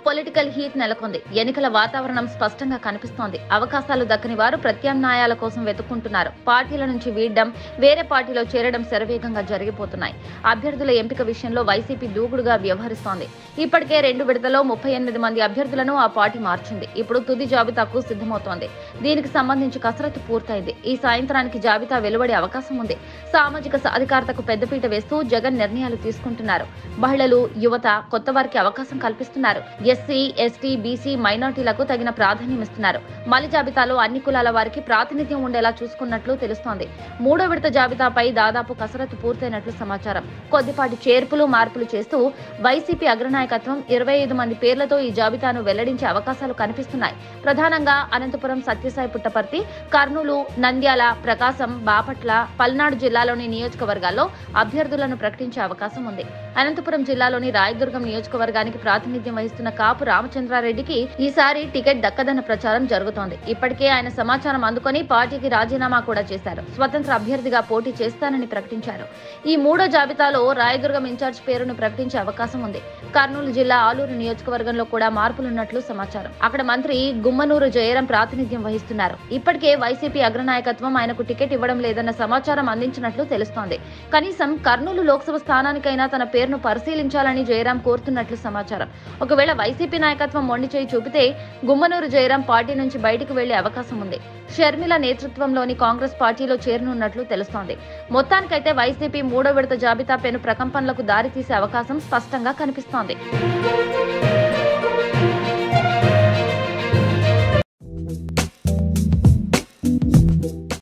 Political heat నెలకొంది. ఎన్నికల వాతావరణం స్పష్టంగా కనిపిస్తోంది. అవకాశాలు దక్కని వారు ప్రత్యామ్నాయాల కోసం వెతుక్కుంటున్నారు. పార్టీల నుంచి వీడడం, వేరే పార్టీలో చేరడం శరవేగంగా జరిగిపోతున్నాయి. అభ్యర్థుల ఎంపిక విషయంలో వైసీపీ దూకుడుగా వ్యవహరిస్తోంది. ఇప్పటికే 2 విడతల్లో 38 మంది అభ్యర్థులను ఆ పార్టీ మార్చింది. ఇప్పుడు తుది జాబితాకు సిద్ధమవుతోంది. దీనికి సంబంధించి కసరత్తు పూర్తయింది. ఈ సాయంత్రానికి జాబితా వెలువడే అవకాశం ఉంది. సామాజిక సాధికారతకు పెద్దపీట వేస్తూ జగన్ నిర్ణయాలు తీసుకుంటున్నారు. మహిళలు, యువత, కొత్త వారికి అవకాశం కల్పిస్తున్నారు. ఎస్సీ, ఎస్టీ, బీసీ, మైనార్టీలకు తగిన ప్రాధాన్యమిస్తున్నారు. మలి జాబితాలో అన్ని కులాల వారికి ప్రాతినిధ్యం ఉండేలా చూసుకున్నట్లు తెలుస్తోంది. 3వ విడత జాబితాపై దాదాపు కసరత్తు పూర్తయినట్లు సమాచారం. కొద్దిపాటి చేర్పులు, మార్పులు చేస్తూ వైసీపీ అగ్రనాయకత్వం 25 మంది పేర్లతో ఈ జాబితాను వెల్లడించే అవకాశాలు కనిపిస్తున్నాయి. ప్రధానంగా అనంతపురం, సత్యసాయి పుట్టపర్తి, కర్నూలు, నంద్యాల, ప్రకాశం, బాపట్ల, పల్నాడు జిల్లాలోని నియోజకవర్గాల్లో అభ్యర్థులను ప్రకటించే అవకాశం ఉంది. అనంతపురం జిల్లాలోని రాయదుర్గం నియోజకవర్గానికి ప్రాతినిధ్యం వహిస్తున్న కాపు రామచంద్రారెడ్డికి ఈసారి టికెట్ దక్కదన్న ప్రచారం జరుగుతోంది. ఇప్పటికే ఆయన సమాచారం అందుకొని పార్టీకి రాజీనామా కూడా చేశారు. స్వతంత్ర అభ్యర్థిగా పోటీ చేస్తానని ప్రకటించారు. ఈ 3వ జాబితాలో రాయదుర్గం ఇన్ఛార్జ్ పేరును ప్రకటించే అవకాశం ఉంది. కర్నూలు జిల్లా ఆలూరు నియోజకవర్గంలో కూడా మార్పులున్నట్లు సమాచారం. అక్కడ మంత్రి గుమ్మనూరు జయరాం ప్రాతినిధ్యం వహిస్తున్నారు. ఇప్పటికే వైసీపీ అగ్రనాయకత్వం ఆయనకు టికెట్ ఇవ్వడం లేదన్న సమాచారం అందించినట్లు తెలుస్తోంది. కనీసం కర్నూలు లోక్సభ స్థానానికైనా తన పేరును పరిశీలించాలని జయరాం కోరుతున్నట్లు సమాచారం. ఒకవేళ వైసీపీ నాయకత్వం మొండి చేయి చూపితే గుమ్మనూరు జయరాం పార్టీ నుంచి బయటకు వెళ్లే అవకాశం ఉంది. షర్మిల నేతృత్వంలోని కాంగ్రెస్ పార్టీలో చేరనున్నట్లు తెలుస్తోంది. మొత్తానికైతే వైసీపీ 3వ విడత జాబితా పెను ప్రకంపనలకు దారితీసే అవకాశం స్పష్టంగా కనిపిస్తోంది.